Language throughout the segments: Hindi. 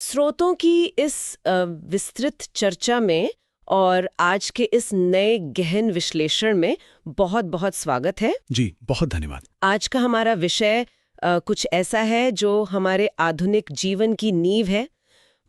स्रोतों की इस विस्तृत चर्चा में और आज के इस नए गहन विश्लेषण में बहुत बहुत स्वागत है। जी, बहुत धन्यवाद। आज का हमारा विषय कुछ ऐसा है जो हमारे आधुनिक जीवन की नींव है।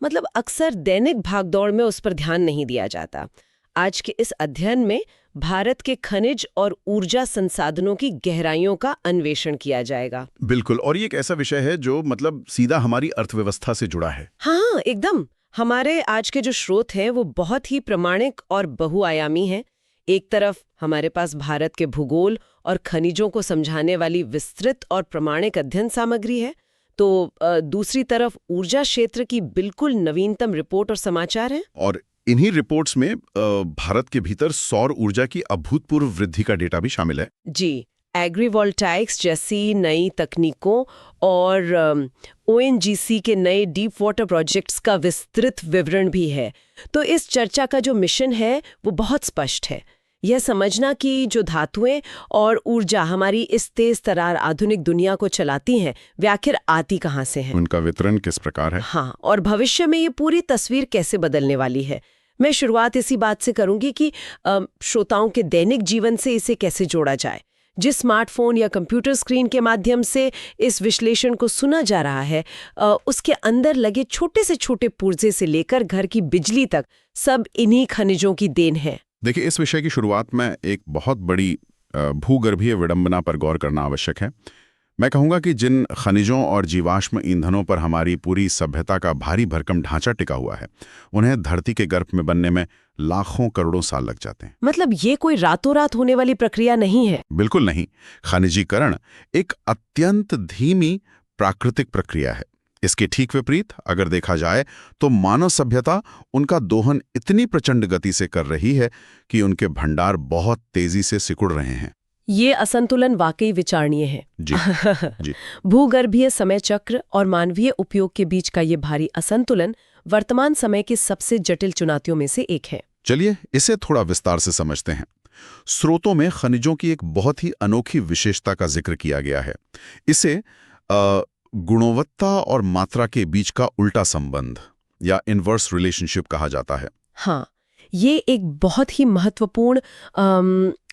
मतलब अक्सर दैनिक भागदौड़ में उस पर ध्यान नहीं दिया जाता। आज के इस अध्ययन में भारत के खनिज और ऊर्जा संसाधनों की गहराइयों का अन्वेषण किया जाएगा। बिल्कुल, और ये एक ऐसा विषय है जो मतलब सीधा हमारी अर्थव्यवस्था से जुड़ा है। हाँ, एकदम। हमारे आज के जो स्रोत हैं वो बहुत ही प्रामाणिक और बहुआयामी हैं। एक तरफ हमारे पास भारत के भूगोल और खनिजों को समझाने वाली विस्तृत और प्रामाणिक अध्ययन सामग्री है, तो दूसरी तरफ ऊर्जा क्षेत्र की बिल्कुल नवीनतम रिपोर्ट और समाचार हैं। और इन्हीं रिपोर्ट्स में भारत के भीतर सौर ऊर्जा की अभूतपूर्व वृद्धि का डेटा भी शामिल है। जी, एग्रीवोल्टाइक्स जैसी नई तकनीकों और ओएनजीसी के नए डीप वाटर प्रोजेक्ट्स का विस्तृत विवरण भी है। तो इस चर्चा का जो मिशन है वो बहुत स्पष्ट है। यह समझना कि जो धातुएं और ऊर्जा हमारी इस तेज तरार आधुनिक दुनिया को चलाती हैं, वे आखिर आती कहाँ से हैं, उनका वितरण किस प्रकार है। हाँ, और भविष्य में ये पूरी तस्वीर कैसे बदलने वाली है। मैं शुरुआत इसी बात से करूंगी कि श्रोताओं के दैनिक जीवन से इसे कैसे जोड़ा जाए। जिस स्मार्टफोन या कंप्यूटर स्क्रीन के माध्यम से इस विश्लेषण को सुना जा रहा है, उसके अंदर लगे छोटे से छोटे पुर्जे से लेकर घर की बिजली तक सब इन्हीं खनिजों की देन है। देखिए, इस विषय की शुरुआत में एक बहुत बड़ी भूगर्भीय विडंबना पर गौर करना आवश्यक है। मैं कहूँगा कि जिन खनिजों और जीवाश्म ईंधनों पर हमारी पूरी सभ्यता का भारी भरकम ढांचा टिका हुआ है, उन्हें धरती के गर्भ में बनने में लाखों करोड़ों साल लग जाते हैं। मतलब ये कोई रातों रात होने वाली प्रक्रिया नहीं है। बिल्कुल नहीं। खनिजीकरण एक अत्यंत धीमी प्राकृतिक प्रक्रिया है। इसके ठीक विपरीत अगर देखा जाए तो मानव सभ्यता उनका दोहन इतनी प्रचंड गति से कर रही है कि उनके भंडार बहुत तेजी से सिकुड़ रहे हैं। ये असंतुलन वाकई विचारणीय है। जी, जी। भूगर्भीय समय चक्र और मानवीय उपयोग के बीच का ये भारी असंतुलन वर्तमान समय की सबसे जटिल चुनौतियों में से एक है। चलिए इसे थोड़ा विस्तार से समझते हैं। स्रोतों में खनिजों की एक बहुत ही अनोखी विशेषता का जिक्र किया गया है। इसे गुणवत्ता और मात्रा के बीच का उल्टा संबंध या इनवर्स रिलेशनशिप कहा जाता है। हाँ, ये एक बहुत ही महत्वपूर्ण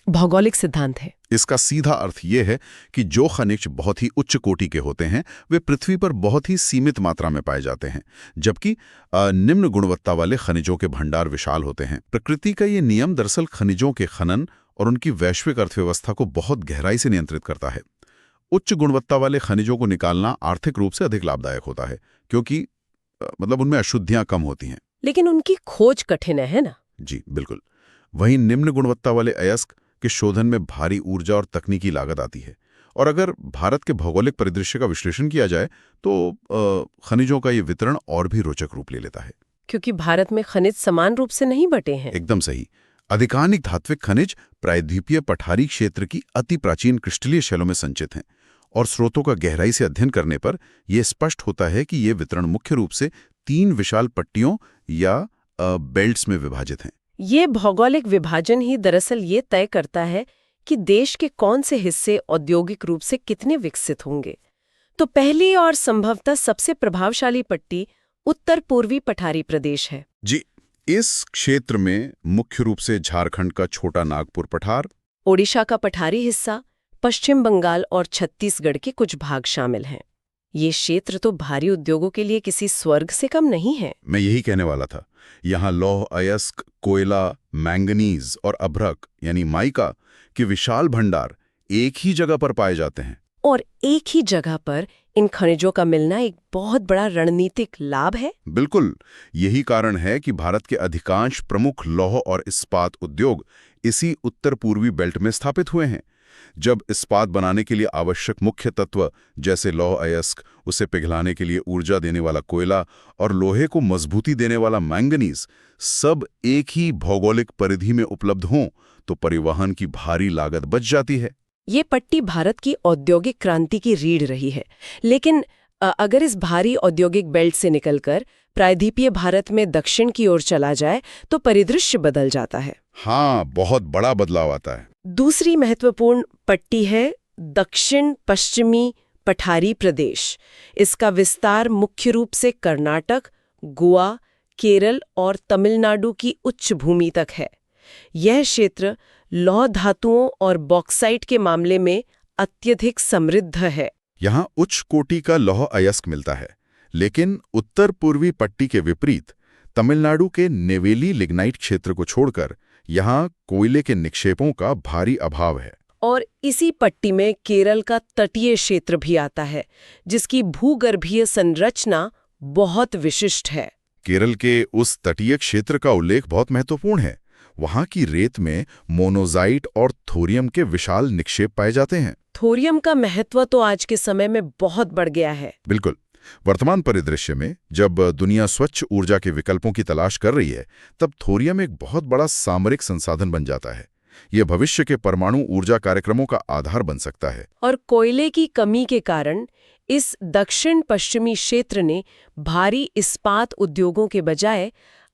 भौगोलिक सिद्धांत है। इसका सीधा अर्थ ये है कि जो खनिज बहुत ही उच्च कोटि के होते हैं वे पृथ्वी पर बहुत ही सीमित मात्रा में पाए जाते हैं, जबकि निम्न गुणवत्ता वाले खनिजों के भंडार विशाल होते हैं। प्रकृति का ये नियम दरअसल खनिजों के खनन और उनकी वैश्विक अर्थव्यवस्था को बहुत गहराई से नियंत्रित करता है। उच्च गुणवत्ता वाले खनिजों को निकालना आर्थिक रूप से अधिक लाभदायक होता है, क्योंकि मतलब उनमें अशुद्धियां कम होती हैं। लेकिन उनकी खोज कठिन है ना? जी बिल्कुल। वहीं निम्न गुणवत्ता वाले अयस्क के शोधन में भारी ऊर्जा और तकनीकी लागत आती है। और अगर भारत के भौगोलिक परिदृश्य का विश्लेषण किया जाए तो खनिजों का ये वितरण और भी रोचक रूप ले लेता है। क्योंकि भारत में खनिज समान रूप से नहीं बटे हैं। एकदम सही। अधिकांश धात्विक खनिज प्रायद्वीपीय पठारी क्षेत्र की अति प्राचीन क्रिस्टलीय शैलों में संचित हैं, और स्रोतों का गहराई से अध्ययन करने पर यह स्पष्ट होता है कि ये वितरण मुख्य रूप से 3 विशाल पट्टियों या बेल्ट्स में विभाजित हैं। ये भौगोलिक विभाजन ही दरअसल ये तय करता है कि देश के कौन से हिस्से औद्योगिक रूप से कितने विकसित होंगे। तो पहली और संभवतः सबसे प्रभावशाली पट्टी उत्तर पूर्वी पठारी प्रदेश है। जी, इस क्षेत्र में मुख्य रूप से झारखंड का छोटा नागपुर पठार, ओडिशा का पठारी हिस्सा, पश्चिम बंगाल और छत्तीसगढ़ के कुछ भाग शामिल हैं। ये क्षेत्र तो भारी उद्योगों के लिए किसी स्वर्ग से कम नहीं है। मैं यही कहने वाला था। यहाँ लौह अयस्क, कोयला, मैंगनीज और अभ्रक यानी माइका के विशाल भंडार एक ही जगह पर पाए जाते हैं। और एक ही जगह पर इन खनिजों का मिलना एक बहुत बड़ा रणनीतिक लाभ है। बिल्कुल, यही कारण है कि भारत के अधिकांश प्रमुख लौह और इस्पात उद्योग इसी उत्तर पूर्वी बेल्ट में स्थापित हुए हैं। जब इस्पात बनाने के लिए आवश्यक मुख्य तत्व जैसे लौह अयस्क, उसे पिघलाने के लिए ऊर्जा देने वाला कोयला और लोहे को मजबूती देने वाला मैंगनीज सब एक ही भौगोलिक परिधि में उपलब्ध हों तो परिवहन की भारी लागत बच जाती है। ये पट्टी भारत की औद्योगिक क्रांति की रीढ़ रही है। लेकिन अगर इस भारी औद्योगिक बेल्ट से निकलकर प्रायद्वीपीय भारत में दक्षिण की ओर चला जाए तो परिदृश्य बदल जाता है। हाँ, बहुत बड़ा बदलाव आता है। दूसरी महत्वपूर्ण पट्टी है दक्षिण पश्चिमी पठारी प्रदेश। इसका विस्तार मुख्य रूप से कर्नाटक, गोवा, केरल और तमिलनाडु की उच्च भूमि तक है। यह क्षेत्र लौह धातुओं और बॉक्साइट के मामले में अत्यधिक समृद्ध है। यहाँ उच्च कोटि का लौह अयस्क मिलता है, लेकिन उत्तर पूर्वी पट्टी के विपरीत तमिलनाडु के नेवेली लिग्नाइट क्षेत्र को छोड़कर यहाँ कोयले के निक्षेपों का भारी अभाव है। और इसी पट्टी में केरल का तटीय क्षेत्र भी आता है, जिसकी भूगर्भीय संरचना बहुत विशिष्ट है। केरल के उस तटीय क्षेत्र का उल्लेख बहुत महत्वपूर्ण है। वहाँ की रेत में मोनोजाइट और थोरियम के विशाल निक्षेप पाए जाते हैं। थोरियम का महत्व तो आज के समय में बहुत बढ़ गया है। बिल्कुल। वर्तमान परिदृश्य में जब दुनिया स्वच्छ ऊर्जा के विकल्पों की तलाश कर रही है, तब थोरियम एक बहुत बड़ा सामरिक संसाधन बन जाता है। यह भविष्य के परमाणु ऊर्जा कार्यक्रमों का आधार बन सकता है। और कोयले की कमी के कारण इस दक्षिण पश्चिमी क्षेत्र ने भारी इस्पात उद्योगों के बजाय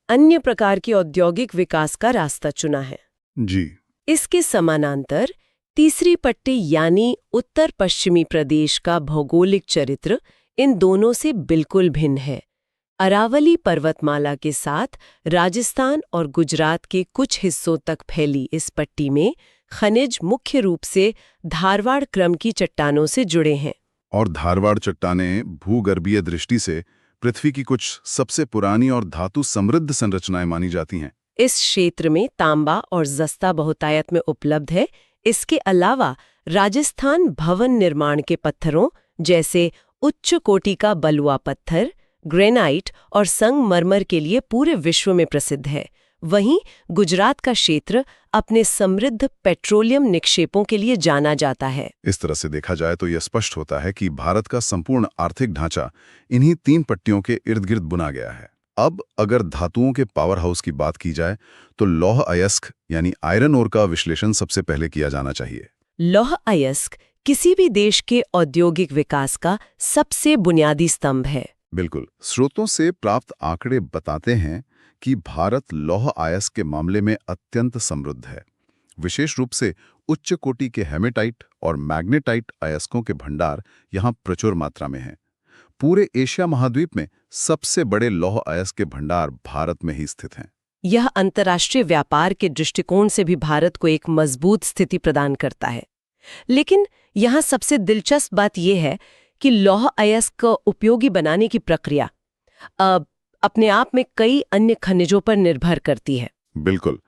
अन्य प्रकार के औद्योगिक विकास का रास्ता चुना है। जी। इसके समानांतर तीसरी पट्टी यानी उत्तर पश्चिमी प्रदेश का भौगोलिक चरित्र इन दोनों से बिल्कुल भिन्न है। अरावली पर्वतमाला के साथ राजस्थान और गुजरात के कुछ हिस्सों तक फैली इस पट्टी में खनिज मुख्य रूप से धारवाड़ क्रम की चट्टानों से जुड़े हैं। और धारवाड़ चट्टानें भूगर्भीय दृष्टि से पृथ्वी की कुछ सबसे पुरानी और धातु समृद्ध संरचनाएं मानी जाती हैं। इस क्षेत्र में तांबा और जस्ता बहुतायत में उपलब्ध है। इसके अलावा राजस्थान भवन निर्माण के पत्थरों जैसे उच्च कोटि का बलुआ पत्थर, ग्रेनाइट और संगमरमर के लिए पूरे विश्व में प्रसिद्ध है। वहीं गुजरात का क्षेत्र अपने समृद्ध पेट्रोलियम निक्षेपों के लिए जाना जाता है। इस तरह से देखा जाए तो यह स्पष्ट होता है कि भारत का संपूर्ण आर्थिक ढांचा इन्हीं 3 पट्टियों के इर्द गिर्द बुना गया है। अब अगर धातुओं के पावर हाउस की बात की जाए तो लौह अयस्क यानी आयरन ओर का विश्लेषण सबसे पहले किया जाना चाहिए। लौह अयस्क किसी भी देश के औद्योगिक विकास का सबसे बुनियादी स्तंभ है। बिल्कुल। स्रोतों से प्राप्त आंकड़े बताते हैं कि भारत लौह अयस्क के मामले में अत्यंत समृद्ध है। विशेष रूप से उच्च कोटि के हेमेटाइट और मैग्नेटाइट अयस्कों के भंडार यहाँ प्रचुर मात्रा में हैं। पूरे एशिया महाद्वीप में सबसे बड़े लौह अयस्क के भंडार भारत में ही स्थित हैं। यह अंतर्राष्ट्रीय व्यापार के दृष्टिकोण से भी भारत को एक मजबूत स्थिति प्रदान करता है। लेकिन यहाँ सबसे दिलचस्प बात यह है कि लौह अयस्क को उपयोगी बनाने की प्रक्रिया अपने आप में कई अन्य खनिजों पर निर्भर करती है। बिल्कुल।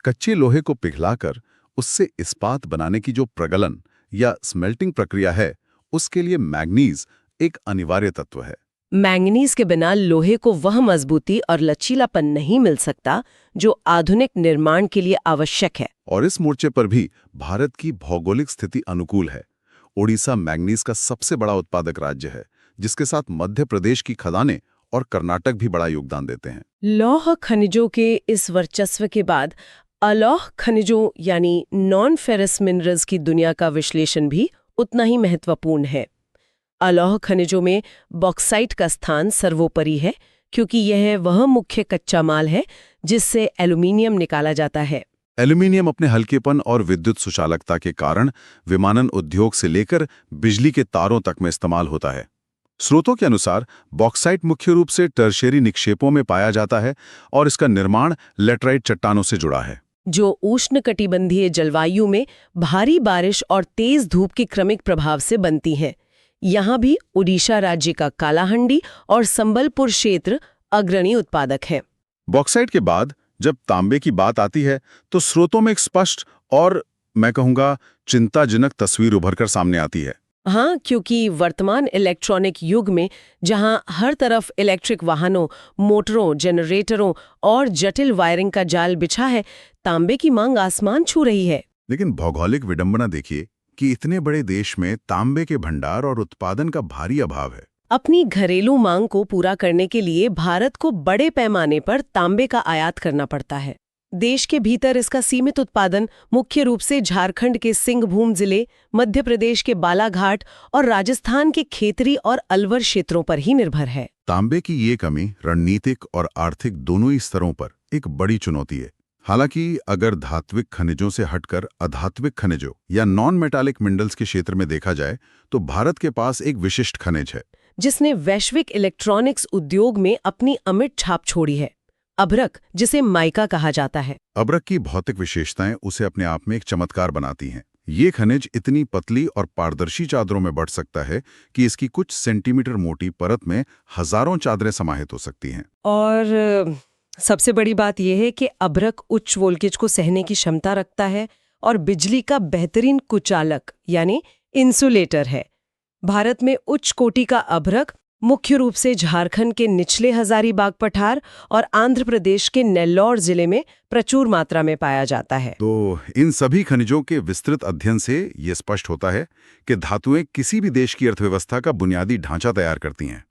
कच्चे लोहे को पिघलाकर उससे इस्पात बनाने की जो प्रगलन या स्मेल्टिंग प्रक्रिया है, उसके लिए मैग्नीज एक अनिवार्य तत्व है। मैंगनीज के बिना लोहे को वह मजबूती और लचीलापन नहीं मिल सकता जो आधुनिक निर्माण के लिए आवश्यक है। और इस मोर्चे पर भी भारत की भौगोलिक स्थिति अनुकूल है। ओडिशा मैंगनीज का सबसे बड़ा उत्पादक राज्य है, जिसके साथ मध्य प्रदेश की खदानें और कर्नाटक भी बड़ा योगदान देते हैं। लौह खनिजों के इस वर्चस्व के बाद अलौह खनिजों यानी नॉन फेरस मिनरल्स की दुनिया का विश्लेषण भी उतना ही महत्वपूर्ण है। अलौह खनिजों में बॉक्साइट का स्थान सर्वोपरि है, क्योंकि यह वह मुख्य कच्चा माल है जिससे एल्यूमीनियम निकाला जाता है। एल्यूमीनियम अपने हल्केपन और विद्युत सुचालकता के कारण विमानन उद्योग से लेकर बिजली के तारों तक में इस्तेमाल होता है। स्रोतों के अनुसार बॉक्साइट मुख्य रूप से टर्शियरी निक्षेपों में पाया जाता है और इसका निर्माण लेटराइट चट्टानों से जुड़ा है, जो उष्णकटिबंधीय जलवायु में भारी बारिश और तेज धूप के क्रमिक प्रभाव से बनती हैं। यहाँ भी ओडिशा राज्य का कालाहंडी और संबलपुर क्षेत्र अग्रणी उत्पादक हैं। बॉक्साइट के बाद जब तांबे की बात आती है तो स्रोतों में एक स्पष्ट और मैं कहूँगा चिंताजनक तस्वीर उभरकर सामने आती है। हाँ, क्योंकि वर्तमान इलेक्ट्रॉनिक युग में जहाँ हर तरफ इलेक्ट्रिक वाहनों, मोटरों, जनरेटरों और जटिल वायरिंग का जाल बिछा है, तांबे की मांग आसमान छू रही है। लेकिन भौगोलिक विडंबना देखिए कि इतने बड़े देश में तांबे के भंडार और उत्पादन का भारी अभाव है। अपनी घरेलू मांग को पूरा करने के लिए भारत को बड़े पैमाने पर तांबे का आयात करना पड़ता है। देश के भीतर इसका सीमित उत्पादन मुख्य रूप से झारखंड के सिंहभूम जिले, मध्य प्रदेश के बालाघाट और राजस्थान के खेतरी और अलवर क्षेत्रों पर ही निर्भर है। तांबे की ये कमी रणनीतिक और आर्थिक दोनों ही स्तरों पर एक बड़ी चुनौती है। हालांकि अगर धात्विक खनिजों से हटकर अधात्विक खनिजों या नॉन मेटालिक मिनरल्स के क्षेत्र में देखा जाए तो भारत के पास एक विशिष्ट खनिज है। जिसने वैश्विक इलेक्ट्रॉनिक्स उद्योग में अपनी अमिट छाप छोड़ी है। अभ्रक, जिसे माइका कहा जाता है। अभ्रक की भौतिक विशेषताएं उसे अपने आप में एक चमत्कार बनाती हैं। ये खनिज इतनी पतली और पारदर्शी चादरों में बढ़ सकता है कि इसकी कुछ सेंटीमीटर मोटी परत में हजारों चादरें समाहित हो सकती हैं। और सबसे बड़ी बात यह है कि अभ्रक उच्च वोल्टेज को सहने की क्षमता रखता है और बिजली का बेहतरीन कुचालक यानी इंसुलेटर है। भारत में उच्च कोटि का अभ्रक मुख्य रूप से झारखंड के निचले हजारीबाग पठार और आंध्र प्रदेश के नेल्लौर जिले में प्रचुर मात्रा में पाया जाता है। तो इन सभी खनिजों के विस्तृत अध्ययन से ये स्पष्ट होता है कि धातुएं किसी भी देश की अर्थव्यवस्था का बुनियादी ढांचा तैयार करती हैं।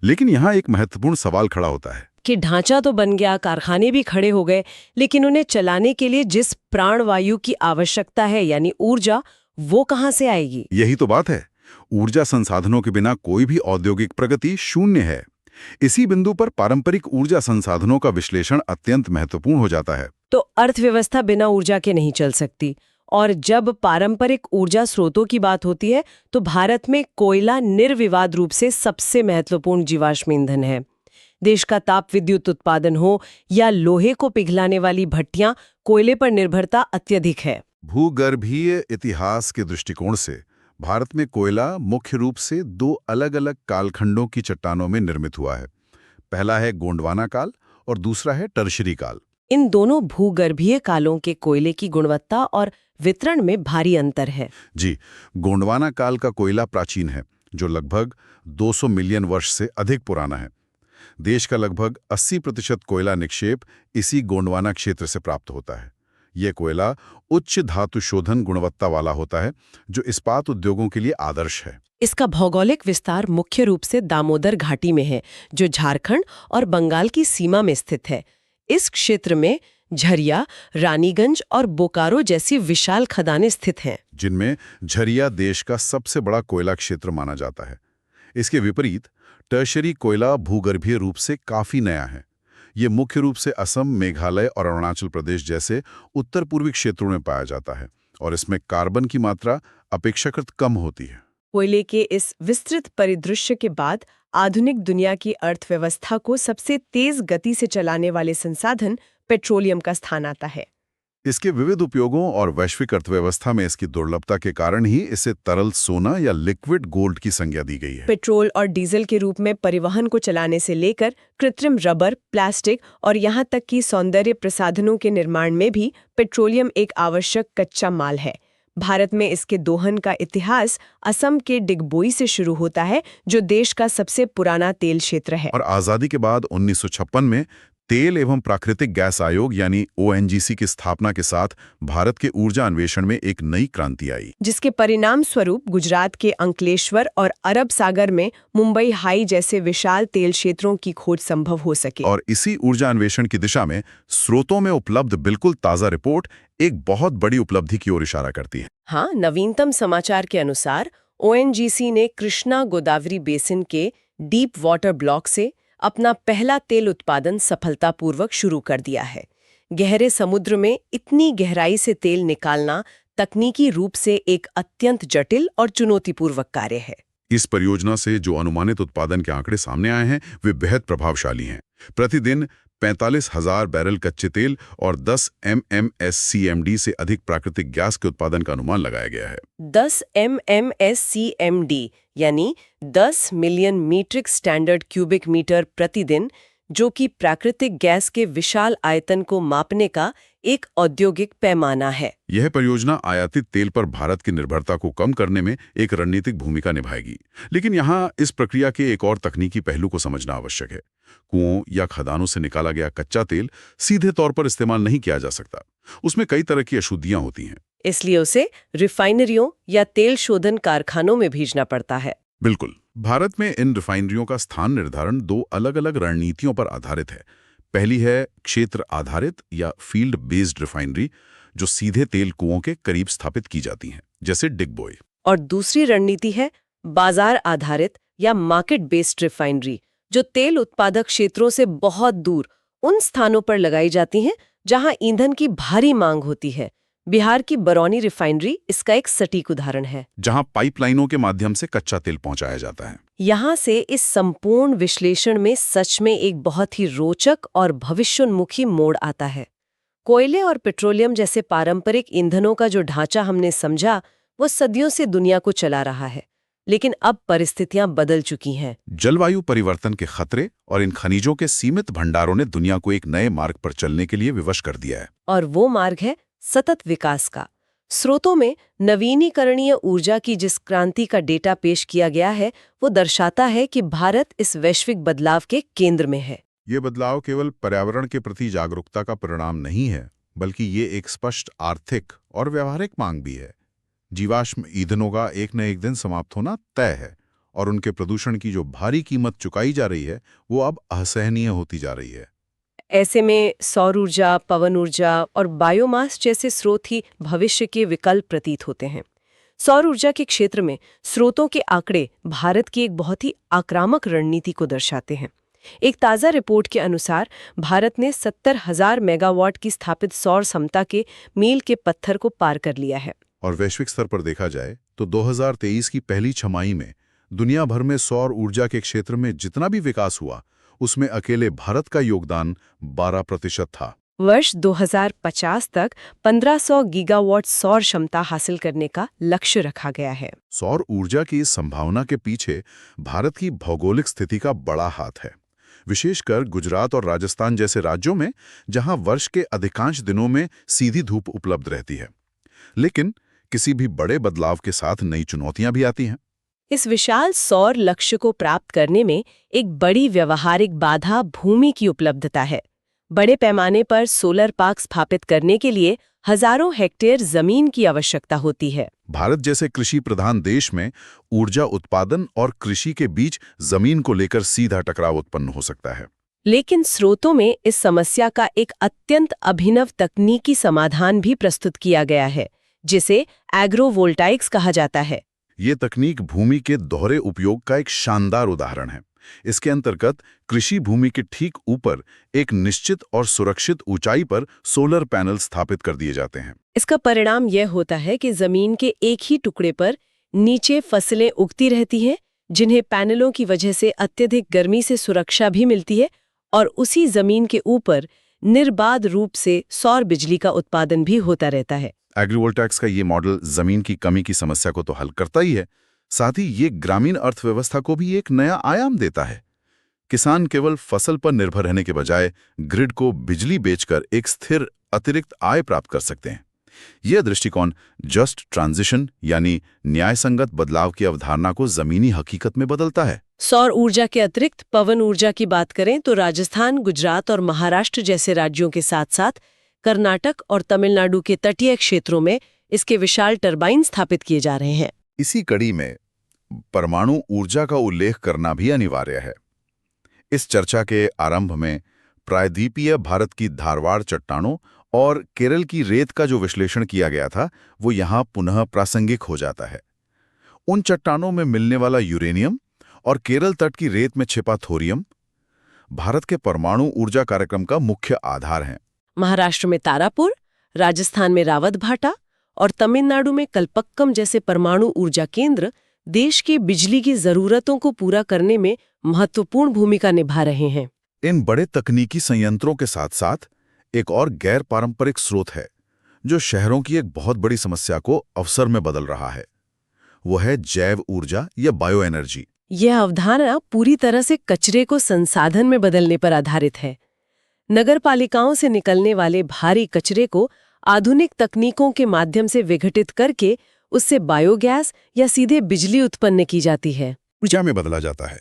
लेकिन यहाँ एक महत्वपूर्ण सवाल खड़ा होता है कि ढांचा तो बन गया, कारखाने भी खड़े हो गए, लेकिन उन्हें चलाने के लिए जिस प्राणवायु की आवश्यकता है यानी ऊर्जा, वो कहाँ से आएगी? यही तो बात है। ऊर्जा संसाधनों के बिना कोई भी औद्योगिक प्रगति शून्य है। इसी बिंदु पर पारंपरिक ऊर्जा संसाधनों का विश्लेषण अत्यंत महत्वपूर्ण हो जाता है। तो अर्थव्यवस्था बिना ऊर्जा के नहीं चल सकती, और जब पारंपरिक ऊर्जा स्रोतों की बात होती है तो भारत में कोयला निर्विवाद रूप से सबसे महत्वपूर्ण जीवाश्म ईंधन है। देश का ताप विद्युत उत्पादन हो या लोहे को पिघलाने वाली भट्टियां, कोयले पर निर्भरता अत्यधिक है। भूगर्भीय इतिहास के दृष्टिकोण से भारत में कोयला मुख्य रूप से दो अलग अलग कालखंडों की चट्टानों में निर्मित हुआ है। पहला है गोंडवाना काल और दूसरा है टर्शरी काल। इन दोनों भूगर्भीय कालों के कोयले की गुणवत्ता और वितरण में भारी अंतर है। जी, गोंडवाना काल का कोयला प्राचीन है, जो लगभग 200 मिलियन वर्ष से अधिक पुराना है। देश का लगभग 80% कोयला निक्षेप इसी गोंडवाना क्षेत्र से प्राप्त होता है। यह कोयला उच्च धातु शोधन गुणवत्ता वाला होता है, जो इस्पात उद्योगों के लिए आदर्श है। इसका भौगोलिक विस्तार मुख्य रूप से दामोदर घाटी में है, जो झारखंड और बंगाल की सीमा में स्थित है। इस क्षेत्र में झरिया, रानीगंज और बोकारो जैसी विशाल खदानें स्थित हैं, जिनमें झरिया देश का सबसे बड़ा कोयला क्षेत्र माना जाता है। इसके विपरीत टर्शरी कोयला भूगर्भीय रूप से काफी नया है। ये मुख्य रूप से असम, मेघालय और अरुणाचल प्रदेश जैसे उत्तर पूर्वी क्षेत्रों में पाया जाता है और इसमें कार्बन की मात्रा अपेक्षाकृत कम होती है। कोयले के इस विस्तृत परिदृश्य के बाद आधुनिक दुनिया की अर्थव्यवस्था को सबसे तेज गति से चलाने वाले संसाधन पेट्रोलियम का स्थान आता है। इसके विविध उपयोगों और वैश्विक अर्थव्यवस्था में इसकी दुर्लभता के कारण ही इसे तरल सोना या लिक्विड गोल्ड की संज्ञा दी गई है। पेट्रोल और डीजल के रूप में परिवहन को चलाने से लेकर कृत्रिम रबर, प्लास्टिक और यहाँ तक कि सौंदर्य प्रसाधनों के निर्माण में भी पेट्रोलियम एक आवश्यक कच्चा माल है। भारत में इसके दोहन का इतिहास असम के डिगबोई से शुरू होता है, जो देश का सबसे पुराना तेल क्षेत्र है। और आज़ादी के बाद 1956 में तेल एवं प्राकृतिक गैस आयोग यानी ONGC की स्थापना के साथ भारत के ऊर्जा अन्वेषण में एक नई क्रांति आई, जिसके परिणाम स्वरूप गुजरात के अंकलेश्वर और अरब सागर में मुंबई हाई जैसे विशाल तेल क्षेत्रों की खोज संभव हो सके। और इसी ऊर्जा अन्वेषण की दिशा में स्रोतों में उपलब्ध बिल्कुल ताज़ा रिपोर्ट एक बहुत बड़ी उपलब्धि की ओर इशारा करती है। हाँ, नवीनतम समाचार के अनुसार ONGC ने कृष्णा गोदावरी बेसिन के डीप वाटर ब्लॉक से अपना पहला तेल उत्पादन सफलतापूर्वक शुरू कर दिया है। गहरे समुद्र में इतनी गहराई से तेल निकालना तकनीकी रूप से एक अत्यंत जटिल और चुनौतीपूर्वक कार्य है। इस परियोजना से जो अनुमानित उत्पादन के आंकड़े सामने आए हैं, वे बेहद प्रभावशाली हैं। प्रतिदिन 45,000 बैरल कच्चे तेल और 10 MMSCMD से अधिक प्राकृतिक गैस के उत्पादन का अनुमान लगाया गया है। 10 MMSCMD यानी 10 million metric standard cubic metre प्रतिदिन, जो कि प्राकृतिक गैस के विशाल आयतन को मापने का एक औद्योगिक पैमाना है। यह परियोजना आयातित तेल पर भारत की निर्भरता को कम करने में एक रणनीतिक भूमिका निभाएगी। लेकिन यहाँ इस प्रक्रिया के एक और तकनीकी पहलू को समझना आवश्यक है। कुओं या खदानों से निकाला गया कच्चा तेल सीधे तौर पर इस्तेमाल नहीं किया जा सकता। उसमें कई तरह की अशुद्धियां होती हैं, इसलिए उसे रिफाइनरियों या तेल शोधन कारखानों में भेजना पड़ता है। बिल्कुल। भारत में इन रिफाइनरियों का स्थान निर्धारण दो अलग-अलग रणनीतियों पर आधारित है। पहली है क्षेत्र आधारित या फील्ड बेस्ड रिफाइनरी, जो सीधे तेल कुओं के करीब स्थापित की जाती हैं, जैसे डिगबोई। और दूसरी रणनीति है बाजार आधारित या मार्केट बेस्ड रिफाइनरी, जो तेल उत्पादक क्षेत्रों से बहुत दूर उन स्थानों पर लगाई जाती हैं जहां ईंधन की भारी मांग होती है, बिहार की बरौनी रिफाइनरी इसका एक सटीक उदाहरण है। जहां पाइपलाइनों के माध्यम से कच्चा तेल पहुंचाया जाता है। यहाँ से इस संपूर्ण विश्लेषण में सच में एक बहुत ही रोचक और भविष्योन्मुखी मोड़ आता है। कोयले और पेट्रोलियम जैसे पारंपरिक ईंधनों का जो ढांचा हमने समझा, वो सदियों से दुनिया को चला रहा है, लेकिन अब परिस्थितियां बदल चुकी हैं। जलवायु परिवर्तन के खतरे और इन खनिजों के सीमित भंडारों ने दुनिया को एक नए मार्ग पर चलने के लिए विवश कर दिया है। और वो मार्ग है सतत विकास का। स्रोतों में नवीनीकरणीय ऊर्जा की जिस क्रांति का डेटा पेश किया गया है, वो दर्शाता है कि भारत इस वैश्विक बदलाव के केंद्र में है। ये बदलाव केवल पर्यावरण के प्रति जागरूकता का परिणाम नहीं है, बल्कि ये एक स्पष्ट आर्थिक और व्यावहारिक मांग भी है। जीवाश्म ईंधनों का एक न एक दिन समाप्त होना तय है, और उनके प्रदूषण की जो भारी कीमत चुकाई जा रही है, वो अब असहनीय होती जा रही है। ऐसे में सौर ऊर्जा, पवन ऊर्जा और बायोमास जैसे स्रोत ही भविष्य के विकल्प प्रतीत होते हैं। सौर ऊर्जा के क्षेत्र में स्रोतों के आंकड़े भारत की एक बहुत ही आक्रामक रणनीति को दर्शाते हैं। एक ताज़ा रिपोर्ट के अनुसार भारत ने 70,000 मेगावाट की स्थापित सौर क्षमता के मील के पत्थर को पार कर लिया है। और वैश्विक स्तर पर देखा जाए तो 2023 की पहली छमाही में दुनिया भर में सौर ऊर्जा के क्षेत्र में जितना भी विकास हुआ, उसमें अकेले भारत का योगदान 12% था। वर्ष 2050 तक 1500 गीगावाट सौर क्षमता हासिल करने का लक्ष्य रखा गया है। सौर ऊर्जा की इस संभावना के पीछे भारत की भौगोलिक स्थिति का बड़ा हाथ है, विशेषकर गुजरात और राजस्थान जैसे राज्यों में, जहां वर्ष के अधिकांश दिनों में सीधी धूप उपलब्ध रहती है। लेकिन किसी भी बड़े बदलाव के साथ नई चुनौतियां भी आती हैं। इस विशाल सौर लक्ष्य को प्राप्त करने में एक बड़ी व्यावहारिक बाधा भूमि की उपलब्धता है। बड़े पैमाने पर सोलर पार्क स्थापित करने के लिए हजारों हेक्टेयर जमीन की आवश्यकता होती है। भारत जैसे कृषि प्रधान देश में ऊर्जा उत्पादन और कृषि के बीच जमीन को लेकर सीधा टकराव उत्पन्न हो सकता है। लेकिन स्रोतों में इस समस्या का एक अत्यंत अभिनव तकनीकी समाधान भी प्रस्तुत किया गया है, जिसे एग्रोवोल्टाइक्स कहा जाता है। ये तकनीक भूमि के दोहरे उपयोग का एक शानदार उदाहरण है। इसके अंतर्गत कृषि भूमि के ठीक ऊपर एक निश्चित और सुरक्षित ऊंचाई पर सोलर पैनल स्थापित कर दिए जाते हैं। इसका परिणाम यह होता है कि जमीन के एक ही टुकड़े पर नीचे फसलें उगती रहती हैं, जिन्हें पैनलों की वजह से अत्यधिक गर्मी से सुरक्षा भी मिलती है, और उसी जमीन के ऊपर निर्बाध रूप से सौर बिजली का उत्पादन भी होता रहता है। एग्रीवोल्टाइक्स का ये मॉडल जमीन की कमी की समस्या को तो हल करता ही है, साथ ही ये ग्रामीण अर्थव्यवस्था को भी एक नया आयाम देता है। किसान केवल फसल पर निर्भर रहने के बजाय ग्रिड को बिजली बेचकर एक स्थिर अतिरिक्त आय प्राप्त कर सकते हैं। यह दृष्टिकोण जस्ट ट्रांजिशन यानी न्यायसंगत बदलाव की अवधारणा को जमीनी हकीकत में बदलता है। सौर ऊर्जा के अतिरिक्त पवन ऊर्जा की बात करें तो राजस्थान, गुजरात और महाराष्ट्र जैसे राज्यों के साथ साथ कर्नाटक और तमिलनाडु के तटीय क्षेत्रों में इसके विशाल टरबाइन स्थापित किए जा रहे हैं। इसी कड़ी में परमाणु ऊर्जा का उल्लेख करना भी अनिवार्य है। इस चर्चा के आरंभ में प्रायद्वीपीय भारत की धारवाड़ चट्टानों और केरल की रेत का जो विश्लेषण किया गया था, वो यहाँ पुनः प्रासंगिक हो जाता है। उन चट्टानों में मिलने वाला यूरेनियम और केरल तट की रेत में छिपा थोरियम भारत के परमाणु ऊर्जा कार्यक्रम का मुख्य आधार हैं। महाराष्ट्र में तारापुर, राजस्थान में रावतभाटा और तमिलनाडु में कल्पक्कम जैसे परमाणु ऊर्जा केंद्र देश की बिजली की जरूरतों को पूरा करने में महत्वपूर्ण भूमिका निभा रहे हैं। इन बड़े तकनीकी संयंत्रों के साथ साथ एक और गैर पारंपरिक स्रोत है जो शहरों की एक बहुत बड़ी समस्या को अवसर में बदल रहा है। वो है जैव ऊर्जा या बायो एनर्जी। यह अवधारणा पूरी तरह से कचरे को संसाधन में बदलने पर आधारित है। नगरपालिकाओं से निकलने वाले भारी कचरे को आधुनिक तकनीकों के माध्यम से विघटित करके उससे बायोगैस या सीधे बिजली उत्पन्न की जाती है, ऊर्जा में बदला जाता है।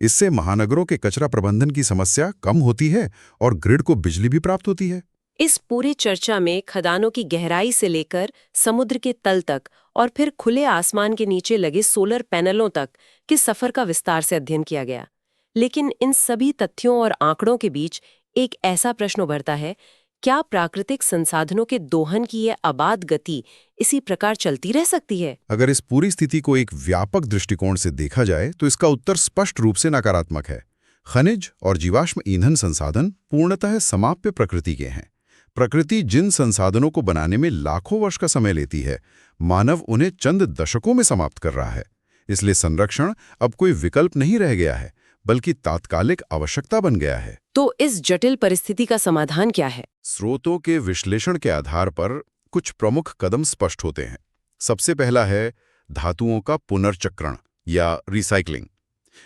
इससे महानगरों के कचरा प्रबंधन की समस्या कम होती है और ग्रिड को बिजली भी प्राप्त होती है। इस पूरी चर्चा में खदानों की गहराई से लेकर समुद्र के तल तक और फिर खुले आसमान के नीचे लगे सोलर पैनलों तक के सफर का विस्तार से अध्ययन किया गया। लेकिन इन सभी तथ्यों और आंकड़ों के बीच एक ऐसा प्रश्न उभरता है, क्या प्राकृतिक संसाधनों के दोहन की यह अबाध गति इसी प्रकार चलती रह सकती है? अगर इस पूरी स्थिति को एक व्यापक दृष्टिकोण से देखा जाए तो इसका उत्तर स्पष्ट रूप से नकारात्मक है। खनिज और जीवाश्म ईंधन संसाधन पूर्णतः समाप्य प्रकृति के हैं। प्रकृति जिन संसाधनों को बनाने में लाखों वर्ष का समय लेती है, मानव उन्हें चंद दशकों में समाप्त कर रहा है। इसलिए संरक्षण अब कोई विकल्प नहीं रह गया है, बल्कि तात्कालिक आवश्यकता बन गया है। तो इस जटिल परिस्थिति का समाधान क्या है? स्रोतों के विश्लेषण के आधार पर कुछ प्रमुख कदम स्पष्ट होते हैं। सबसे पहला है धातुओं का पुनर्चक्रण या रिसाइकलिंग।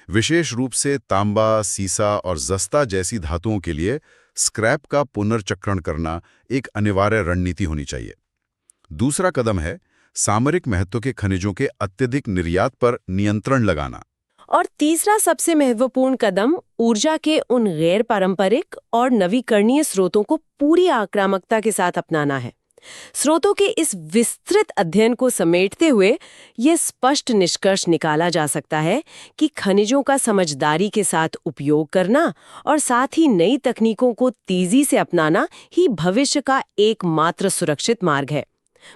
विशेष रूप से तांबा, सीसा और जस्ता जैसी धातुओं के लिए स्क्रैप का पुनर्चक्रण करना एक अनिवार्य रणनीति होनी चाहिए। दूसरा कदम है सामरिक महत्व के खनिजों के अत्यधिक निर्यात पर नियंत्रण लगाना। और तीसरा सबसे महत्वपूर्ण कदम ऊर्जा के उन गैर पारंपरिक और नवीकरणीय स्रोतों को पूरी आक्रामकता के साथ अपनाना है। स्रोतों के इस विस्तृत अध्ययन को समेटते हुए ये स्पष्ट निष्कर्ष निकाला जा सकता है कि खनिजों का समझदारी के साथ उपयोग करना और साथ ही नई तकनीकों को तेजी से अपनाना ही भविष्य का एकमात्र सुरक्षित मार्ग है।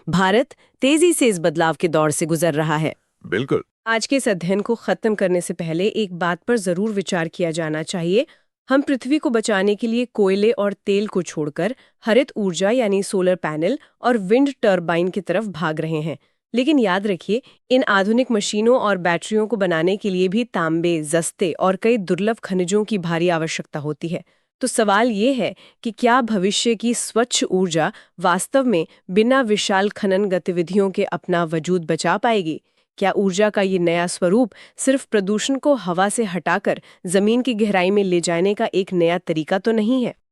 भारत तेजी से इस बदलाव के दौर से गुजर रहा है। बिल्कुल। आज के इस अध्ययन को खत्म करने से पहले एक बात पर जरूर विचार किया जाना चाहिए। हम पृथ्वी को बचाने के लिए कोयले और तेल को छोड़कर हरित ऊर्जा यानी सोलर पैनल और विंड टर्बाइन की तरफ भाग रहे हैं। लेकिन याद रखिए, इन आधुनिक मशीनों और बैटरियों को बनाने के लिए भी तांबे, जस्ते और कई दुर्लभ खनिजों की भारी आवश्यकता होती है। तो सवाल ये है कि क्या भविष्य की स्वच्छ ऊर्जा वास्तव में बिना विशाल खनन गतिविधियों के अपना वजूद बचा पाएगी? क्या ऊर्जा का ये नया स्वरूप सिर्फ प्रदूषण को हवा से हटाकर जमीन की गहराई में ले जाने का एक नया तरीका तो नहीं है?